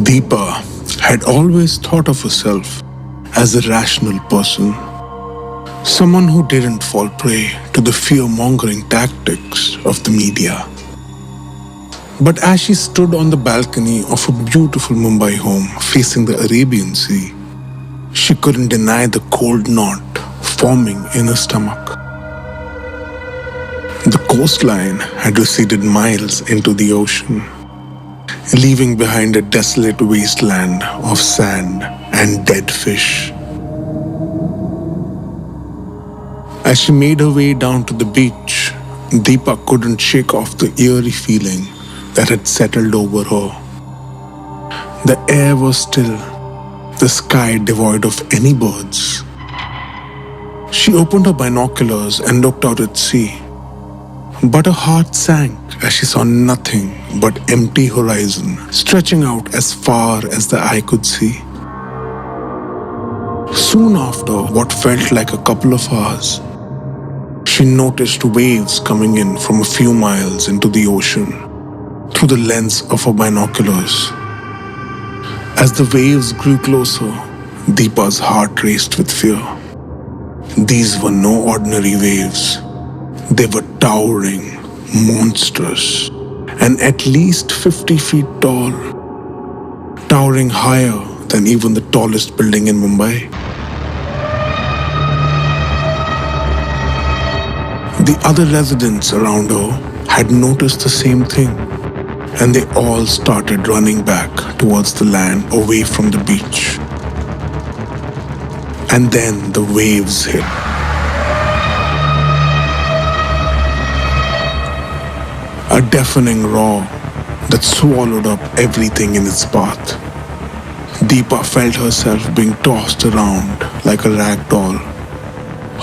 Deepa had always thought of herself as a rational person, someone who didn't fall prey to the fear-mongering tactics of the media. But as she stood on the balcony of a beautiful Mumbai home facing the Arabian Sea, she couldn't deny the cold knot forming in her stomach. The coastline had receded miles into the ocean, leaving behind a desolate wasteland of sand and dead fish. As she made her way down to the beach, Deepa couldn't shake off the eerie feeling that had settled over her. The air was still, the sky devoid of any birds. She opened her binoculars and looked out at sea, but her heart sank as she saw nothing but empty horizon stretching out as far as the eye could see. Soon after what felt like a couple of hours, she noticed waves coming in from a few miles into the ocean through the lens of her binoculars. As the waves grew closer, Deepa's heart raced with fear. These were no ordinary waves. They were towering, monstrous, and at least 50 feet tall, towering higher than even the tallest building in Mumbai. The other residents around her had noticed the same thing, and they all started running back towards the land away from the beach. And then the waves hit. A deafening roar that swallowed up everything in its path. Deepa felt herself being tossed around like a rag doll,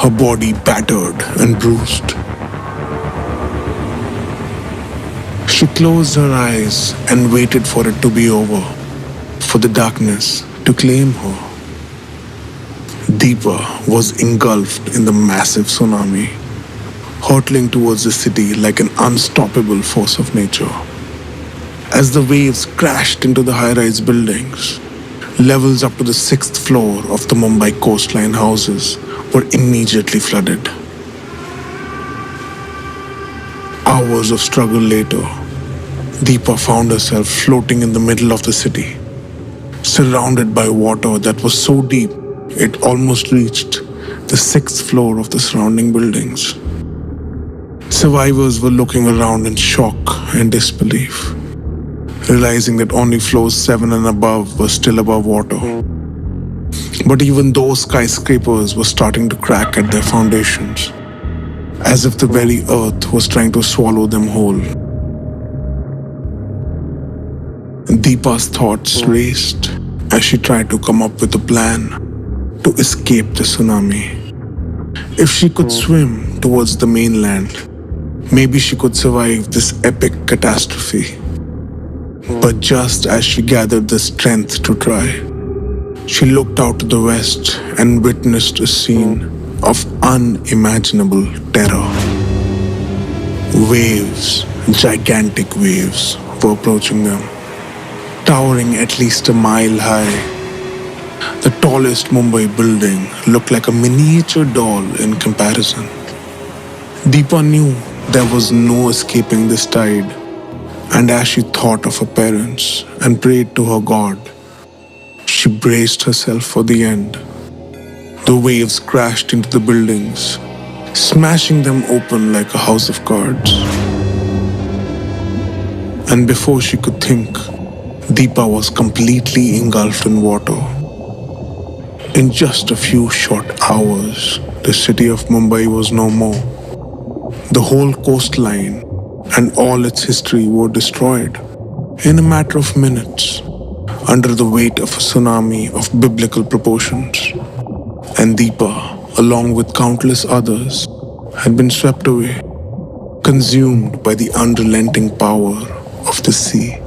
her body battered and bruised. She closed her eyes and waited for it to be over, for the darkness to claim her. Deepa was engulfed in the massive tsunami, hurtling towards the city like an unstoppable force of nature. As the waves crashed into the high-rise buildings, levels up to the 6th floor of the Mumbai coastline houses were immediately flooded. Hours of struggle later, Deepa found herself floating in the middle of the city, surrounded by water that was so deep it almost reached the 6th floor of the surrounding buildings. Survivors were looking around in shock and disbelief, realizing that only floors 7 and above were still above water. But even those skyscrapers were starting to crack at their foundations, as if the very earth was trying to swallow them whole. Deepa's thoughts raced as she tried to come up with a plan to escape the tsunami. If she could swim towards the mainland, maybe she could survive this epic catastrophe. But just as she gathered the strength to try, she looked out to the west and witnessed a scene of unimaginable terror. Waves, gigantic waves, were approaching them, towering at least a mile high. The tallest Mumbai building looked like a miniature doll in comparison. Deepa knew there was no escaping this tide, and as she thought of her parents and prayed to her God, she braced herself for the end. The waves crashed into the buildings, smashing them open like a house of cards. And before she could think, Deepa was completely engulfed in water. In just a few short hours, the city of Mumbai was no more. The whole coastline and all its history were destroyed in a matter of minutes under the weight of a tsunami of biblical proportions. And Deepa, along with countless others, had been swept away, consumed by the unrelenting power of the sea.